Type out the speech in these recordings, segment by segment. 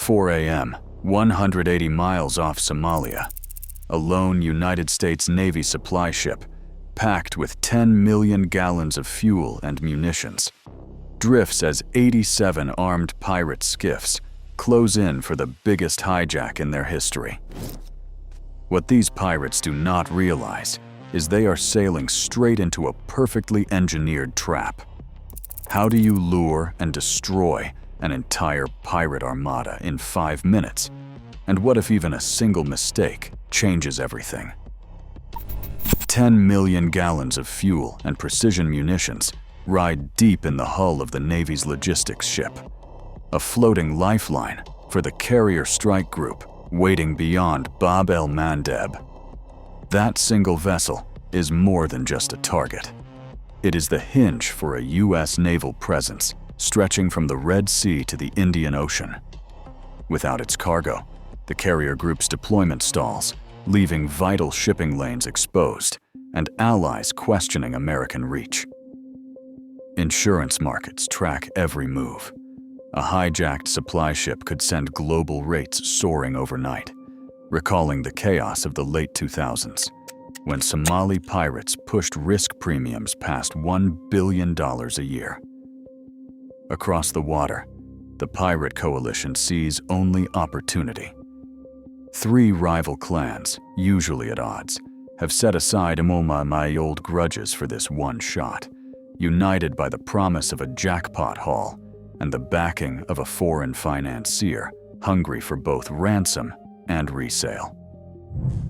4 a.m., 180 miles off Somalia. A lone United States Navy supply ship, packed with 10 million gallons of fuel and munitions, drifts as 87 armed pirate skiffs close in for the biggest hijack in their history. What these pirates do not realize is they are sailing straight into a perfectly engineered trap. How do you lure and destroy an entire pirate armada in 5 minutes? And what if even a single mistake changes everything? 10 million gallons of fuel and precision munitions ride deep in the hull of the Navy's logistics ship, a floating lifeline for the carrier strike group waiting beyond Bab el-Mandeb. That single vessel is more than just a target. It is the hinge for a U.S. naval presence stretching from the Red Sea to the Indian Ocean. Without its cargo, the carrier group's deployment stalls, leaving vital shipping lanes exposed and allies questioning American reach. Insurance markets track every move. A hijacked supply ship could send global rates soaring overnight, recalling the chaos of the late 2000s, when Somali pirates pushed risk premiums past $1 billion a year. Across the water, the pirate coalition sees only opportunity. 3 rival clans, usually at odds, have set aside my old grudges for this one shot, united by the promise of a jackpot haul and the backing of a foreign financier hungry for both ransom and resale.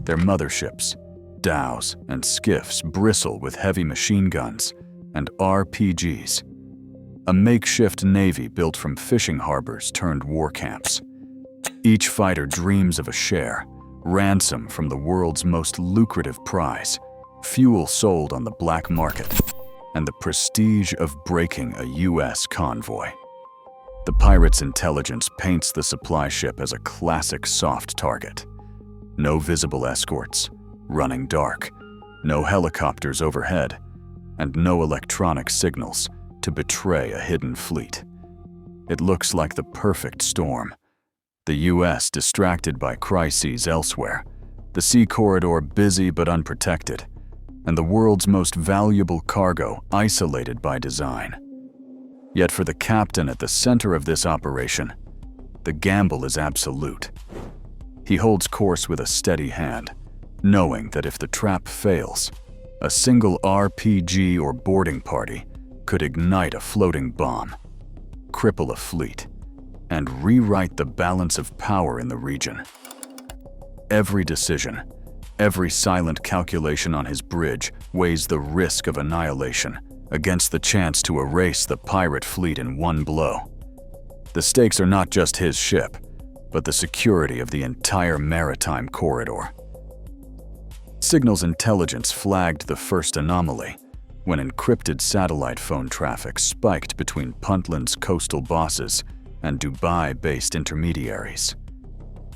Their motherships, dhows, and skiffs bristle with heavy machine guns and RPGs, a makeshift navy built from fishing harbors turned war camps. Each fighter dreams of a share, ransom from the world's most lucrative prize, fuel sold on the black market, and the prestige of breaking a U.S. convoy. The pirates' intelligence paints the supply ship as a classic soft target. No visible escorts, running dark, no helicopters overhead, and no electronic signals to betray a hidden fleet. It looks like the perfect storm. The U.S. distracted by crises elsewhere, the sea corridor busy but unprotected, and the world's most valuable cargo isolated by design. Yet for the captain at the center of this operation, the gamble is absolute. He holds course with a steady hand, knowing that if the trap fails, a single RPG or boarding party could ignite a floating bomb, cripple a fleet, and rewrite the balance of power in the region. Every decision, every silent calculation on his bridge weighs the risk of annihilation against the chance to erase the pirate fleet in one blow. The stakes are not just his ship, but the security of the entire maritime corridor. Signals intelligence flagged the first anomaly when encrypted satellite phone traffic spiked between Puntland's coastal bosses and Dubai-based intermediaries.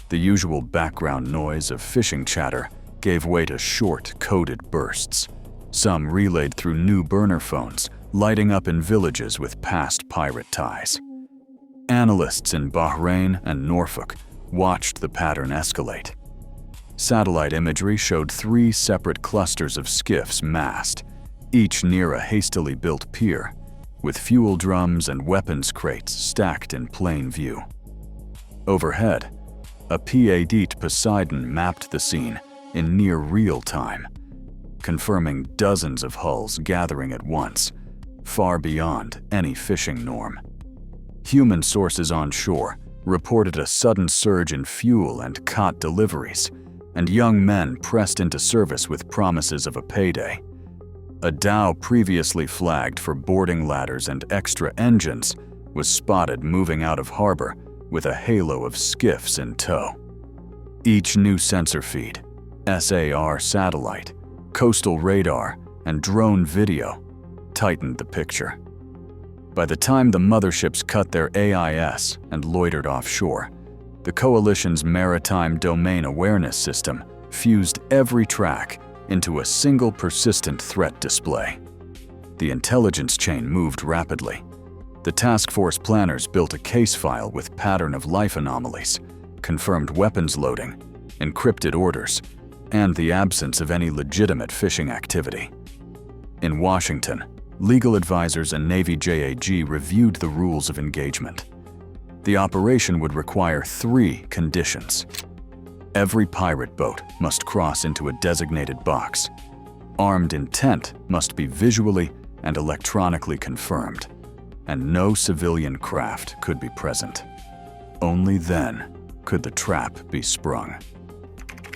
The usual background noise of fishing chatter gave way to short, coded bursts, some relayed through new burner phones, lighting up in villages with past pirate ties. Analysts in Bahrain and Norfolk watched the pattern escalate. Satellite imagery showed 3 separate clusters of skiffs massed, each near a hastily built pier, with fuel drums and weapons crates stacked in plain view. Overhead, a PADT Poseidon mapped the scene in near real time, confirming dozens of hulls gathering at once, far beyond any fishing norm. Human sources on shore reported a sudden surge in fuel and cot deliveries, and young men pressed into service with promises of a payday. A dhow previously flagged for boarding ladders and extra engines was spotted moving out of harbor with a halo of skiffs in tow. Each new sensor feed, SAR satellite, coastal radar, and drone video tightened the picture. By the time the motherships cut their AIS and loitered offshore, the coalition's maritime domain awareness system fused every track into a single persistent threat display. The intelligence chain moved rapidly. The task force planners built a case file with pattern of life anomalies, confirmed weapons loading, encrypted orders, and the absence of any legitimate fishing activity. In Washington, legal advisors and Navy JAG reviewed the rules of engagement. The operation would require 3 conditions. Every pirate boat must cross into a designated box. Armed intent must be visually and electronically confirmed, and no civilian craft could be present. Only then could the trap be sprung.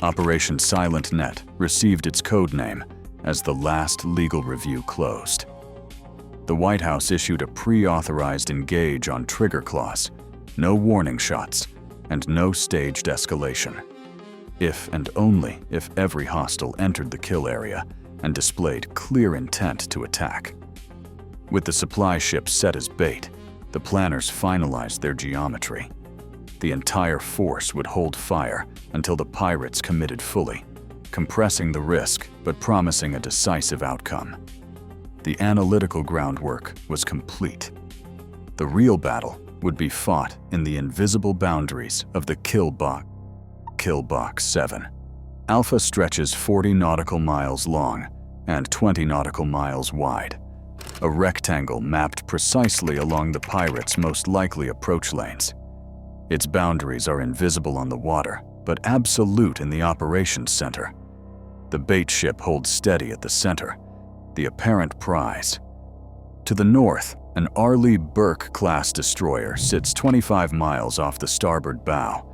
Operation Silent Net received its code name as the last legal review closed. The White House issued a pre-authorized engage on trigger clause, no warning shots, and no staged escalation. If and only if every hostile entered the kill area and displayed clear intent to attack. With the supply ships set as bait, the planners finalized their geometry. The entire force would hold fire until the pirates committed fully, compressing the risk but promising a decisive outcome. The analytical groundwork was complete. The real battle would be fought in the invisible boundaries of the killbox. Killbox 7. Alpha stretches 40 nautical miles long and 20 nautical miles wide, a rectangle mapped precisely along the pirates' most likely approach lanes. Its boundaries are invisible on the water, but absolute in the operations center. The bait ship holds steady at the center, the apparent prize. To the north, an Arleigh Burke-class destroyer sits 25 miles off the starboard bow,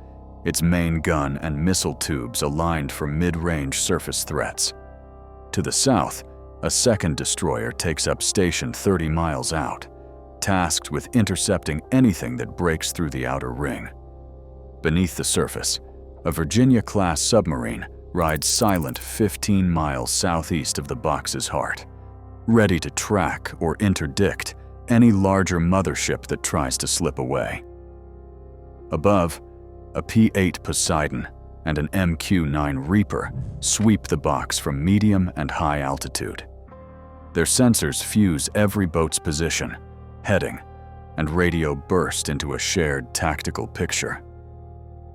its main gun and missile tubes aligned for mid-range surface threats. To the south, a second destroyer takes up station 30 miles out, tasked with intercepting anything that breaks through the outer ring. Beneath the surface, a Virginia-class submarine rides silent 15 miles southeast of the box's heart, ready to track or interdict any larger mothership that tries to slip away. Above, a P-8 Poseidon and an MQ-9 Reaper sweep the box from medium and high altitude. Their sensors fuse every boat's position, heading, and radio burst into a shared tactical picture.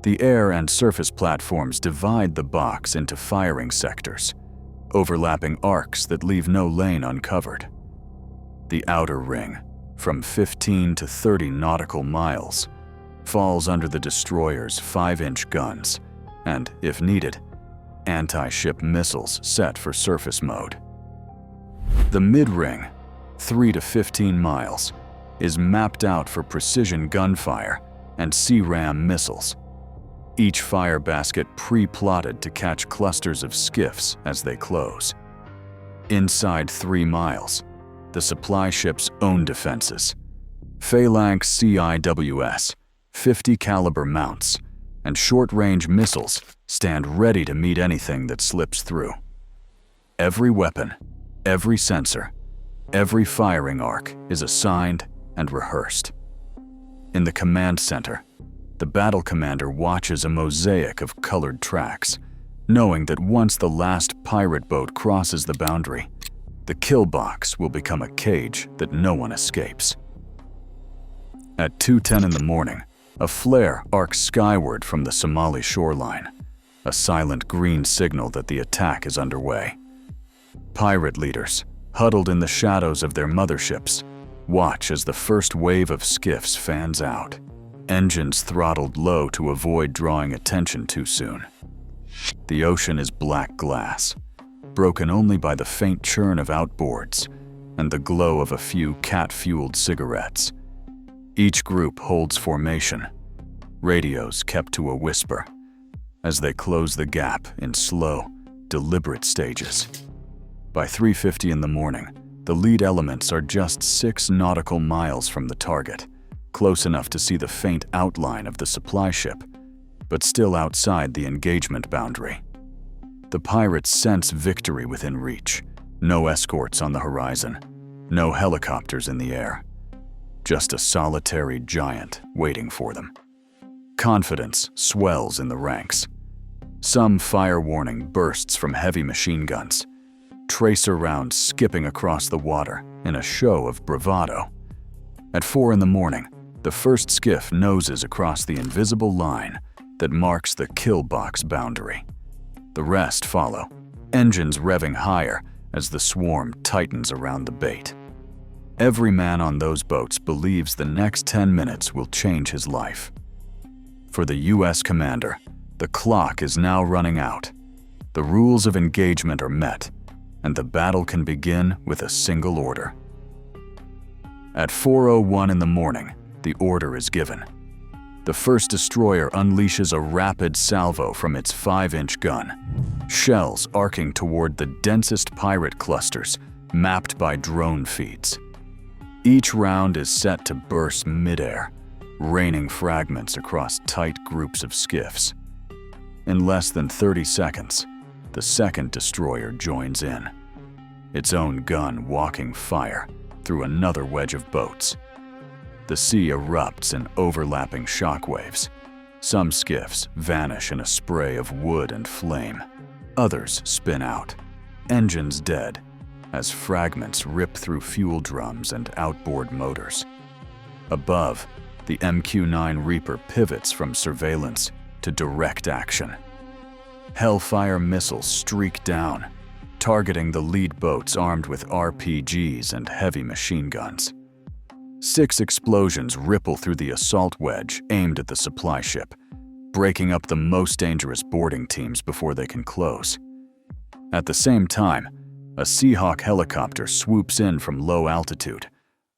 The air and surface platforms divide the box into firing sectors, overlapping arcs that leave no lane uncovered. The outer ring, from 15 to 30 nautical miles, falls under the destroyer's 5-inch guns and, if needed, anti-ship missiles set for surface mode. The mid-ring, 3 to 15 miles, is mapped out for precision gunfire and sea-ram missiles, each fire basket pre-plotted to catch clusters of skiffs as they close. Inside 3 miles, the supply ship's own defenses, phalanx CIWS, 50 caliber mounts, and short-range missiles stand ready to meet anything that slips through. Every weapon, every sensor, every firing arc is assigned and rehearsed. In the command center, the battle commander watches a mosaic of colored tracks, knowing that once the last pirate boat crosses the boundary, the kill box will become a cage that no one escapes. At 2:10 in the morning, a flare arcs skyward from the Somali shoreline, a silent green signal that the attack is underway. Pirate leaders, huddled in the shadows of their motherships, watch as the first wave of skiffs fans out, engines throttled low to avoid drawing attention too soon. The ocean is black glass, broken only by the faint churn of outboards and the glow of a few cat-fueled cigarettes. Each group holds formation, radios kept to a whisper, as they close the gap in slow, deliberate stages. By 3:50 in the morning, the lead elements are just 6 nautical miles from the target, close enough to see the faint outline of the supply ship, but still outside the engagement boundary. The pirates sense victory within reach. No escorts on the horizon, no helicopters in the air. Just a solitary giant waiting for them. Confidence swells in the ranks. Some fire warning bursts from heavy machine guns, tracer rounds skipping across the water in a show of bravado. At 4 in the morning, the first skiff noses across the invisible line that marks the killbox boundary. The rest follow, engines revving higher as the swarm tightens around the bait. Every man on those boats believes the next 10 minutes will change his life. For the U.S. commander, the clock is now running out. The rules of engagement are met, and the battle can begin with a single order. At 4:01 in the morning, the order is given. The first destroyer unleashes a rapid salvo from its 5-inch gun, shells arcing toward the densest pirate clusters mapped by drone feeds. Each round is set to burst midair, raining fragments across tight groups of skiffs. In less than 30 seconds, the second destroyer joins in, its own gun walking fire through another wedge of boats. The sea erupts in overlapping shockwaves. Some skiffs vanish in a spray of wood and flame. Others spin out, engines dead, as fragments rip through fuel drums and outboard motors. Above, the MQ-9 Reaper pivots from surveillance to direct action. Hellfire missiles streak down, targeting the lead boats armed with RPGs and heavy machine guns. 6 explosions ripple through the assault wedge aimed at the supply ship, breaking up the most dangerous boarding teams before they can close. At the same time, a Seahawk helicopter swoops in from low altitude,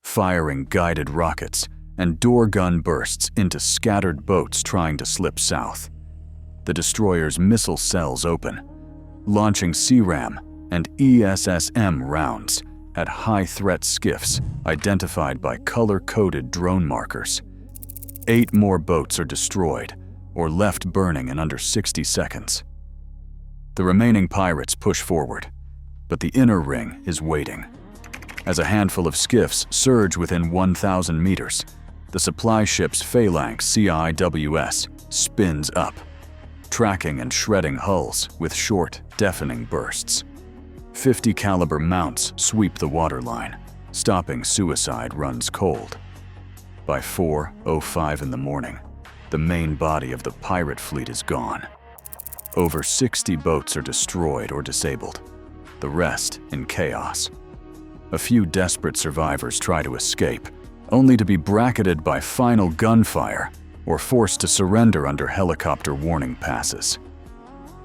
firing guided rockets and door gun bursts into scattered boats trying to slip south. The destroyer's missile cells open, launching CRAM and ESSM rounds at high-threat skiffs identified by color-coded drone markers. 8 more boats are destroyed or left burning in under 60 seconds. The remaining pirates push forward, but the inner ring is waiting. As a handful of skiffs surge within 1,000 meters, the supply ship's phalanx CIWS spins up, tracking and shredding hulls with short, deafening bursts. 50 caliber mounts sweep the waterline, stopping suicide runs cold. By 4:05 in the morning, the main body of the pirate fleet is gone. Over 60 boats are destroyed or disabled, the rest in chaos. A few desperate survivors try to escape, only to be bracketed by final gunfire or forced to surrender under helicopter warning passes.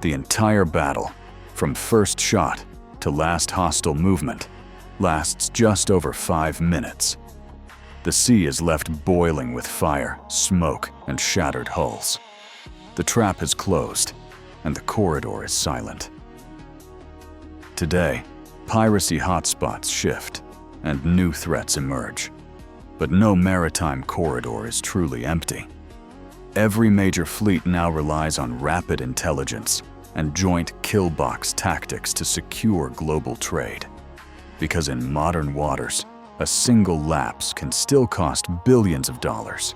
The entire battle, from first shot to last hostile movement, lasts just over 5 minutes. The sea is left boiling with fire, smoke, and shattered hulls. The trap is closed, and the corridor is silent. Today, piracy hotspots shift, and new threats emerge. But no maritime corridor is truly empty. Every major fleet now relies on rapid intelligence and joint killbox tactics to secure global trade. Because in modern waters, a single lapse can still cost billions of dollars.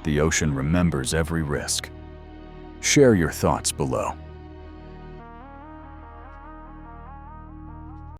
The ocean remembers every risk. Share your thoughts below.